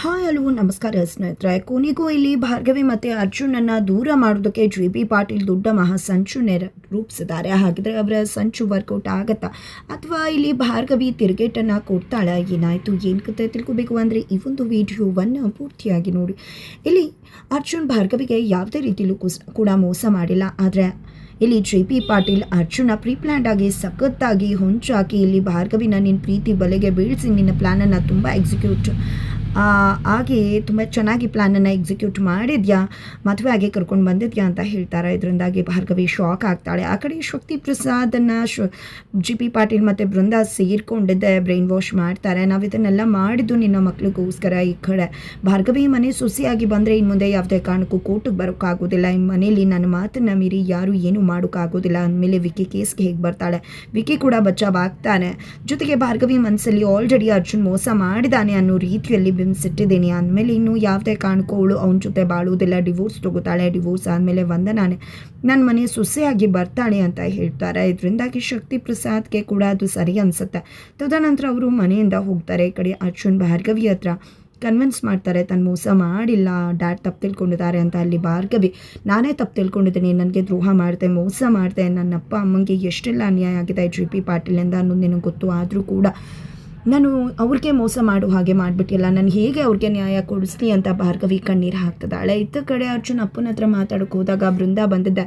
Hi hello ನಮಸ್ಕಾರ ಸ್ನೇಹಿತರೆ. ಕೊನೆಗೂ ಇಲ್ಲಿ ಭಾರ್ಗವಿ ಮತ್ತು ಅರ್ಜುನನ್ನು ದೂರ ಮಾಡೋದಕ್ಕೆ JP ಪಾಟೀಲ್ ದೊಡ್ಡ ಸಂಚು ರೂಪಿಸಿದ್ದಾರೆ. ಹಾಗಿದ್ರೆ ಅವರ ಸಂಚು ವರ್ಕೌಟ್ ಆಗುತ್ತಾ ಅಥವಾ ಇಲ್ಲಿ ಭಾರ್ಗವಿ ತಿರುಗೇಟನ್ನು ಕೊಡ್ತಾಳೆ? ಏನಾಯಿತು ಏನು ಕತೆ ತಿಳ್ಕೊಬೇಕು ಅಂದರೆ ಈ ಒಂದು ವಿಡಿಯೋವನ್ನು ಪೂರ್ತಿಯಾಗಿ ನೋಡಿ. ಇಲ್ಲಿ ಅರ್ಜುನ್ ಭಾರ್ಗವಿಗೆ ಯಾವುದೇ ರೀತಿಯಲ್ಲೂ ಕೂಡ ಮೋಸ ಮಾಡಿಲ್ಲ. ಆದರೆ ಇಲ್ಲಿ JP ಪಾಟೀಲ್ ಅರ್ಜುನ ಪ್ರೀಪ್ಲ್ಯಾಂಡ್ ಆಗಿ ಸಖತ್ತಾಗಿ ಹೊಂಚಾಕಿ ಇಲ್ಲಿ ಭಾರ್ಗವಿನ ನಿನ್ನ ಪ್ರೀತಿ ಬಲೆಗೆ ಬೀಳಿಸಿ ನಿನ್ನ ಪ್ಲ್ಯಾನನ್ನು ತುಂಬ ಎಕ್ಸಿಕ್ಯೂಟ್ ಆಗಿ ತುಂಬ ಚೆನ್ನಾಗಿ ಪ್ಲ್ಯಾನನ್ನು ಎಕ್ಸಿಕ್ಯೂಟ್ ಮಾಡಿದ್ಯಾ, ಮದುವೆ ಆಗಿ ಕರ್ಕೊಂಡು ಬಂದಿದ್ಯಾ ಅಂತ ಹೇಳ್ತಾರೆ. ಇದರಿಂದಾಗಿ ಭಾರ್ಗವಿ ಶಾಕ್ ಆಗ್ತಾಳೆ. ಆ ಕಡೆ ಶಕ್ತಿ ಪ್ರಸಾದನ್ನು JP ಪಾಟೀಲ್ ಮತ್ತು ಬೃಂದ ಸೇರಿಕೊಂಡಿದ್ದೆ ಬ್ರೈನ್ ವಾಶ್ ಮಾಡ್ತಾರೆ. ನಾವು ಇದನ್ನೆಲ್ಲ ಮಾಡಿದ್ದು ನಿನ್ನ ಮಕ್ಳಿಗೋಸ್ಕರ. ಈ ಕಡೆ ಭಾರ್ಗವಿ ಮನೆ ಸೊಸೆಯಾಗಿ ಬಂದರೆ ಇನ್ನು ಮುಂದೆ ಯಾವುದೇ ಕಾರಣಕ್ಕೂ ಕೋರ್ಟಿಗೆ ಬರೋಕ್ಕಾಗೋದಿಲ್ಲ. ಈ ಮನೇಲಿ ನನ್ನ ಮಾತನ್ನು ಮೀರಿ ಯಾರು ಏನೂ ಮಾಡೋಕ್ಕಾಗೋದಿಲ್ಲ ಅಂದಮೇಲೆ ವಿಕ್ಕಿ ಕೇಸ್ಗೆ ಹೇಗೆ ಬರ್ತಾಳೆ? ವಿಕ್ಕಿ ಕೂಡ ಬಚಾವಾಗ್ತಾನೆ. ಜೊತೆಗೆ ಭಾರ್ಗವಿ ಮನಸ್ಸಲ್ಲಿ ಆಲ್ರೆಡಿ ಅರ್ಜುನ್ ಮೋಸ ಮಾಡಿದಾನೆ ಅನ್ನೋ ರೀತಿಯಲ್ಲಿ ಬಿಂಬಿಸಿಟ್ಟಿದ್ದೀನಿ. ಅಂದಮೇಲೆ ಇನ್ನು ಯಾವುದೇ ಕಾರಣಕ್ಕೂ ಅವಳು ಅವನ ಜೊತೆ ಬಾಳುವುದಿಲ್ಲ, ಡಿವೋರ್ಸ್ ತಗೋತಾಳೆ. ಡಿವೋರ್ಸ್ ಆದಮೇಲೆ ವಂದನಾನೆ ನನ್ನ ಮನೆ ಸೊಸೆಯಾಗಿ ಬರ್ತಾಳೆ ಅಂತ ಹೇಳ್ತಾರೆ. ಇದರಿಂದಾಗಿ ಶಕ್ತಿ ಪ್ರಸಾದ್ಗೆ ಕೂಡ ಅದು ಸರಿ ಅನಿಸುತ್ತೆ. ತದನಂತರ ಅವರು ಮನೆಯಿಂದ ಹೋಗ್ತಾರೆ. ಈ ಕಡೆ ಅರ್ಜುನ್ ಭಾರ್ಗವಿ ಹತ್ರ ಕನ್ವಿನ್ಸ್ ಮಾಡ್ತಾರೆ ತನ್ನ ಮೋಸ ಮಾಡಿಲ್ಲ, ಡ್ಯಾಡ್ ತಪ್ಪು ತಿಳ್ಕೊಂಡಿದ್ದಾರೆ ಅಂತ. ಅಲ್ಲಿ ಭಾರ್ಗವಿ ನಾನೇ ತಪ್ಪು ತಿಳ್ಕೊಂಡಿದ್ದೀನಿ, ನನಗೆ ದ್ರೋಹ ಮಾಡಿದೆ, ಮೋಸ ಮಾಡಿದೆ, ನನ್ನ ಅಪ್ಪ ಅಮ್ಮಂಗೆ ಎಷ್ಟೆಲ್ಲ ಅನ್ಯಾಯ ಆಗಿದೆ JP ಪಾಟೀಲಿಂದ ಅನ್ನೋದು ನಿನಗೆ ಗೊತ್ತು. ಆದರೂ ಕೂಡ ನಾನು ಅವ್ರಿಗೆ ಮೋಸ ಮಾಡೋ ಹಾಗೆ ಮಾಡಿಬಿಟ್ಟಿಲ್ಲ, ನಾನು ಹೇಗೆ ಅವ್ರಿಗೆ ನ್ಯಾಯ ಕೊಡಿಸ್ಲಿ ಅಂತ ಭಾರ್ಗವಿ ಕಣ್ಣೀರು ಹಾಕ್ತಿದ್ದಾಳೆ. ಇತ್ತ ಕಡೆ ಅರ್ಜುನ್ ಅಪ್ಪನ ಹತ್ರ ಮಾತಾಡೋಕೆ ಹೋದಾಗ ಬೃಂದ ಬಂದಿದ್ದೆ.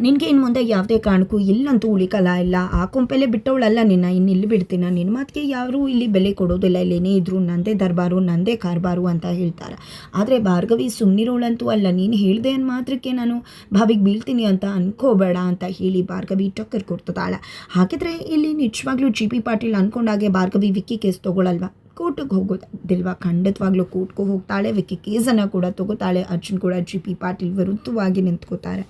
ನಿನಗೆ ಇನ್ನು ಮುಂದೆ ಯಾವುದೇ ಕಾರಣಕ್ಕೂ ಇಲ್ಲಂತೂ ಉಳಿಕಲ್ಲ, ಇಲ್ಲ ಆ ಕೊಂಪೆಲೆ ಬಿಟ್ಟವಳಲ್ಲ ನಿನ್ನ, ಇನ್ನು ಇಲ್ಲಿ ಬಿಡ್ತೀನ, ನಿನ್ನ ಮಾತಿಗೆ ಯಾರೂ ಇಲ್ಲಿ ಬೆಲೆ ಕೊಡೋದಿಲ್ಲ, ಇಲ್ಲೇನೇ ಇದ್ರು ನಂದೇ ದರ್ಬಾರು ನಂದೇ ಕಾರ್ಬಾರು ಅಂತ ಹೇಳ್ತಾರೆ. ಆದರೆ ಭಾರ್ಗವಿ ಸುಮ್ಮನಿರೋಳಂತೂ ಅಲ್ಲ, ನೀನು ಹೇಳಿದೆ ಅನ್ನೋ ಮಾತ್ರಕ್ಕೆ ನಾನು ಭಾವಿಗೆ ಬೀಳ್ತೀನಿ ಅಂತ ಅನ್ಕೋಬೇಡ ಅಂತ ಹೇಳಿ ಭಾರ್ಗವಿ ಟಕ್ಕರ್ ಕೊಡ್ತದಾಳೆ. ಹಾಗಿದ್ರೆ ಇಲ್ಲಿ ನಿಜವಾಗ್ಲೂ JP ಪಾಟೀಲ್ ಅಂದ್ಕೊಂಡಾಗೆ ಭಾರ್ಗವಿ ವಿಕ್ಕಿ ಕೇಸ್ ತೊಗೊಳಲ್ವಾ? ಕೋರ್ಟಿಗೆ ಹೋಗೋದಿಲ್ವಾ? ಖಂಡಿತವಾಗ್ಲೂ ಕೋರ್ಟ್ಗೆ ಹೋಗ್ತಾಳೆ. ವಿಕ್ಕಿ ಕೇಸನ್ನು ಕೂಡ ತೊಗೋತಾಳೆ. ಅರ್ಜುನ್ ಕೂಡ JP ಪಾಟೀಲ್ ವಿರುದ್ಧವಾಗಿ ನಿಂತ್ಕೋತಾರೆ.